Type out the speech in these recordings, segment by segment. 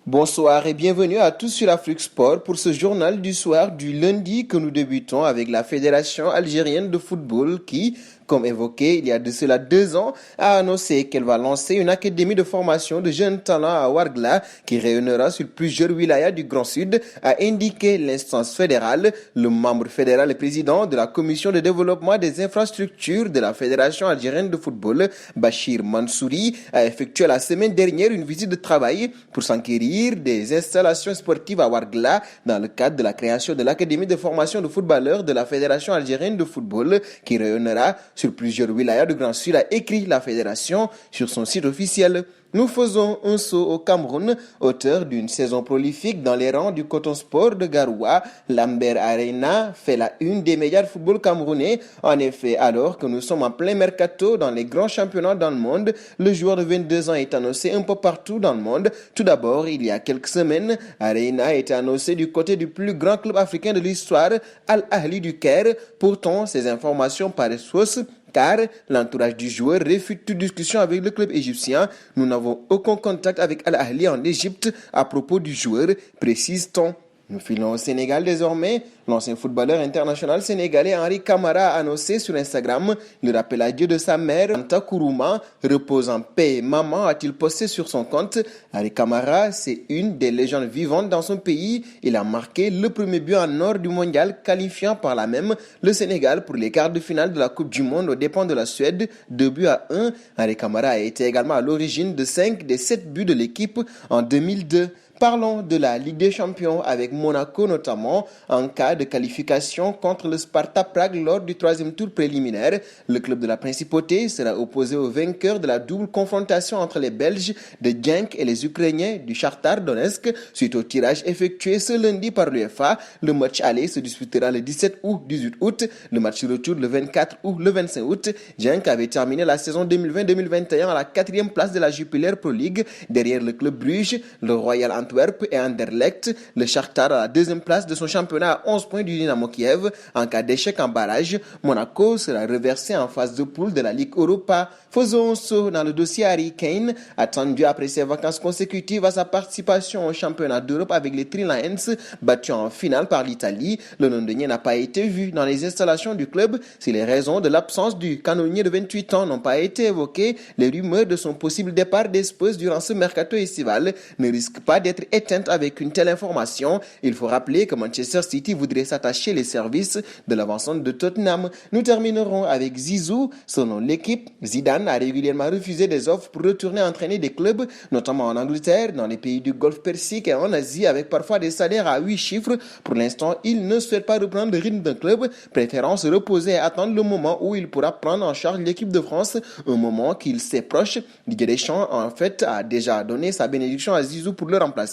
Bonsoir et bienvenue à tous sur Afrique Sport pour ce journal du soir du lundi que nous débutons avec la Fédération algérienne de football qui, comme évoqué il y a de cela 2 ans, a annoncé qu'elle va lancer une académie de formation de jeunes talents à Ouargla qui réunira sur plusieurs wilayas du Grand Sud, a indiqué l'instance fédérale. Le membre fédéral et président de la commission de développement des infrastructures de la Fédération algérienne de football, Bachir Mansouri, a effectué la semaine dernière une visite de travail pour s'enquérir des installations sportives à Ouargla dans le cadre de la création de l'académie de formation de footballeurs de la Fédération algérienne de football qui réunira sur plusieurs wilayas du Grand Sud, a écrit la fédération sur son site officiel. Nous faisons un saut au Cameroun, auteur d'une saison prolifique dans les rangs du Coton Sport de Garoua. Lambert Arena fait la une des médias de football camerounais. En effet, alors que nous sommes en plein mercato dans les grands championnats dans le monde, le joueur de 22 ans est annoncé un peu partout dans le monde. Tout d'abord, il y a quelques semaines, Arena a été annoncé du côté du plus grand club africain de l'histoire, Al Ahly du Caire. Pourtant, ces informations paraissent fausses, car l'entourage du joueur réfute toute discussion avec le club égyptien. Nous n'avons aucun contact avec Al Ahly en Égypte à propos du joueur, précise-t-on. Nous filons au Sénégal désormais. L'ancien footballeur international sénégalais Henri Camara a annoncé sur Instagram le rappel à Dieu de sa mère, Anta Kourouma. Repose en paix, maman, a-t-il posté sur son compte. Henri Camara, c'est une des légendes vivantes dans son pays. Il a marqué le premier but en or du mondial, qualifiant par là même le Sénégal pour les quarts de finale de la Coupe du Monde aux dépens de la Suède, 2-1. Henri Camara a été également à l'origine de 5 des 7 buts de l'équipe en 2002. Parlons de la Ligue des Champions avec Monaco notamment. En cas de qualification contre le Sparta Prague lors du 3e tour préliminaire, le club de la Principauté sera opposé au vainqueur de la double confrontation entre les Belges de Genk et les Ukrainiens du Shakhtar Donetsk. Suite au tirage effectué ce lundi par l'UEFA, le match aller se disputera le 17 août, 18 août, le match retour le 24 août, le 25 août. Genk avait terminé la saison 2020-2021 à la 4e place de la Jupiler Pro League, derrière le club Bruges, le Royal Antwerp et Anderlecht. Le Shakhtar à la 2e place de son championnat à 11 points du Dynamo Kiev. En cas d'échec en barrage, Monaco sera reversé en phase de poule de la Ligue Europa. Faisons un saut dans le dossier Harry Kane, attendu après ses vacances consécutives à sa participation au championnat d'Europe avec les Three Lions, battu en finale par l'Italie. Le Londonien n'a pas été vu dans les installations du club. Si les raisons de l'absence du canonnier de 28 ans n'ont pas été évoquées, les rumeurs de son possible départ des Spurs durant ce mercato estival ne risquent pas d'être éteinte avec une telle information. Il faut rappeler que Manchester City voudrait s'attacher les services de l'avancante de Tottenham. Nous terminerons avec Zizou. Selon l'équipe, Zidane a régulièrement refusé des offres pour retourner entraîner des clubs, notamment en Angleterre, dans les pays du Golfe Persique et en Asie, avec parfois des salaires à 8 chiffres. Pour l'instant, il ne souhaite pas reprendre le rythme d'un club, préférant se reposer et attendre le moment où il pourra prendre en charge l'équipe de France, un moment qu'il sait proche. Didier Deschamps, en fait, a déjà donné sa bénédiction à Zizou pour le remplacer.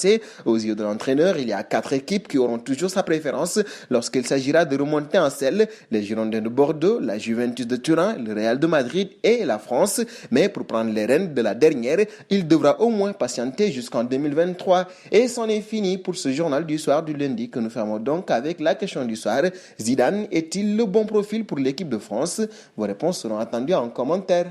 Aux yeux de l'entraîneur, il y a 4 équipes qui auront toujours sa préférence lorsqu'il s'agira de remonter en selle: les Girondins de Bordeaux, la Juventus de Turin, le Real de Madrid et la France. Mais pour prendre les rênes de la dernière, il devra au moins patienter jusqu'en 2023. Et c'en est fini pour ce journal du soir du lundi que nous fermons donc avec la question du soir. Zidane est-il le bon profil pour l'équipe de France? Vos réponses seront attendues en commentaire.